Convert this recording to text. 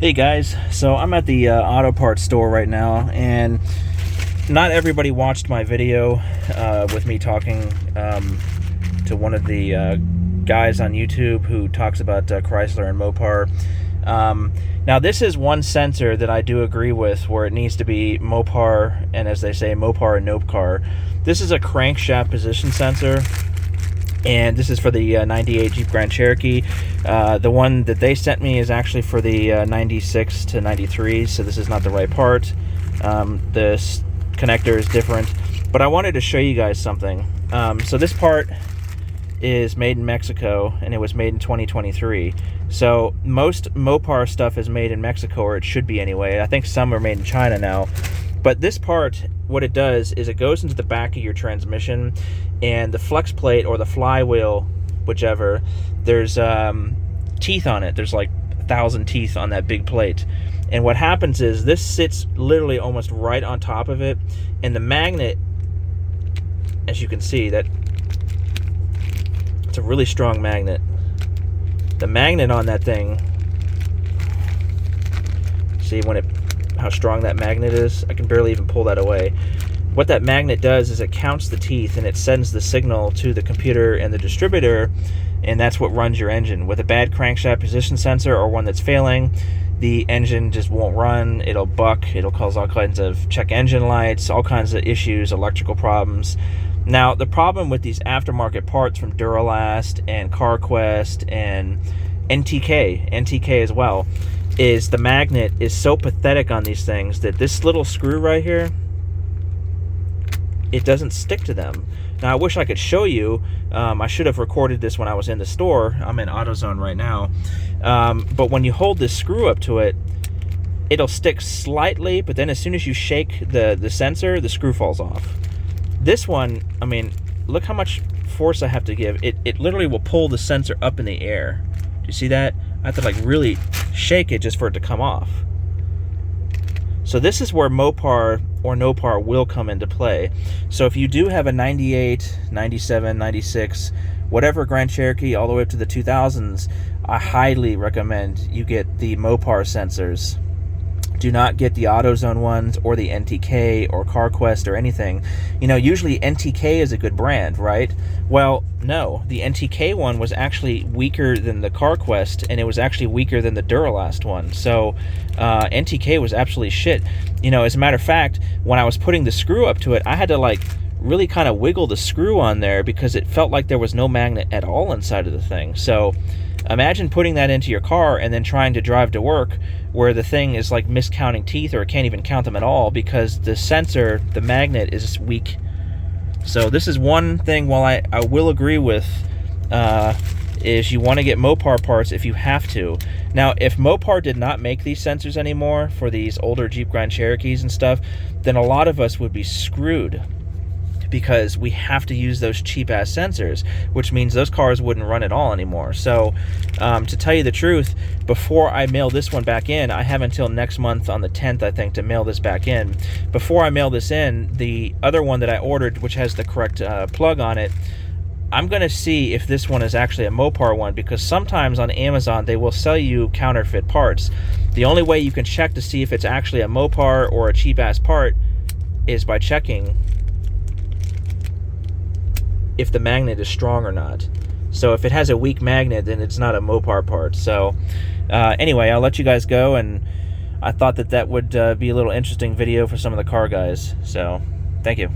Hey guys, so I'm at the auto parts store right now, and not everybody watched my video with me talking to one of the guys on YouTube who talks about Chrysler and Mopar. Now this is one sensor that I do agree with, where it needs to be Mopar, and as they say, Mopar and Nopcar. This is a crankshaft position sensor, and this is for the 98 Jeep Grand Cherokee. The one that they sent me is actually for the 96 to 93, so this is not the right part. This connector is different, but I wanted to show you guys something. So this part is made in Mexico, and it was made in 2023. So most Mopar stuff is made in Mexico, or it should be anyway. I think some are made in China now. But this part, what it does is it goes into the back of your transmission, and the flex plate or the flywheel, whichever, there's teeth on it. There's like 1,000 teeth on that big plate. And what happens is this sits literally almost right on top of it, and the magnet, as you can see, that it's a really strong magnet. The magnet on that thing, see how strong that magnet is? I can barely even pull that away. What that magnet does is it counts the teeth, and it sends the signal to the computer and the distributor, and that's what runs your engine. With a bad crankshaft position sensor, or one that's failing, the engine just won't run. It'll buck, it'll cause all kinds of check engine lights, all kinds of issues, electrical problems. Now, the problem with these aftermarket parts from Duralast and CarQuest and NTK as well, is the magnet is so pathetic on these things that this little screw right here, it doesn't stick to them. Now, I wish I could show you. I should have recorded this when I was in the store. I'm in AutoZone right now. But when you hold this screw up to it, it'll stick slightly, but then as soon as you shake the sensor, the screw falls off. This one, I mean, look how much force I have to give. It literally will pull the sensor up in the air. Do you see that? I have to like really shake it just for it to come off. So this is where Mopar or Nopar will come into play. So if you do have a 98, 97, 96, whatever Grand Cherokee all the way up to the 2000s, I highly recommend you get the Mopar sensors. Do not get the AutoZone ones or the NTK or CarQuest or anything. You know, usually NTK is a good brand, right? Well, no. The NTK one was actually weaker than the CarQuest, and it was actually weaker than the Duralast one. So NTK was absolutely shit. You know, as a matter of fact, when I was putting the screw up to it, I had to like really kind of wiggle the screw on there because it felt like there was no magnet at all inside of the thing. So imagine putting that into your car and then trying to drive to work where the thing is like miscounting teeth, or it can't even count them at all because the sensor, the magnet, is weak. So this is one thing, while I will agree with, is you want to get Mopar parts if you have to. Now, if Mopar did not make these sensors anymore for these older Jeep Grand Cherokees and stuff, then a lot of us would be screwed, because we have to use those cheap-ass sensors, which means those cars wouldn't run at all anymore. So, to tell you the truth, before I mail this one back in, I have until next month on the 10th, I think, to mail this back in. Before I mail this in, the other one that I ordered, which has the correct plug on it, I'm going to see if this one is actually a Mopar one, because sometimes on Amazon they will sell you counterfeit parts. The only way you can check to see if it's actually a Mopar or a cheap-ass part is by checking if the magnet is strong or not. So if it has a weak magnet, then it's not a Mopar part. So anyway, I'll let you guys go, and I thought that would be a little interesting video for some of the car guys. So thank you.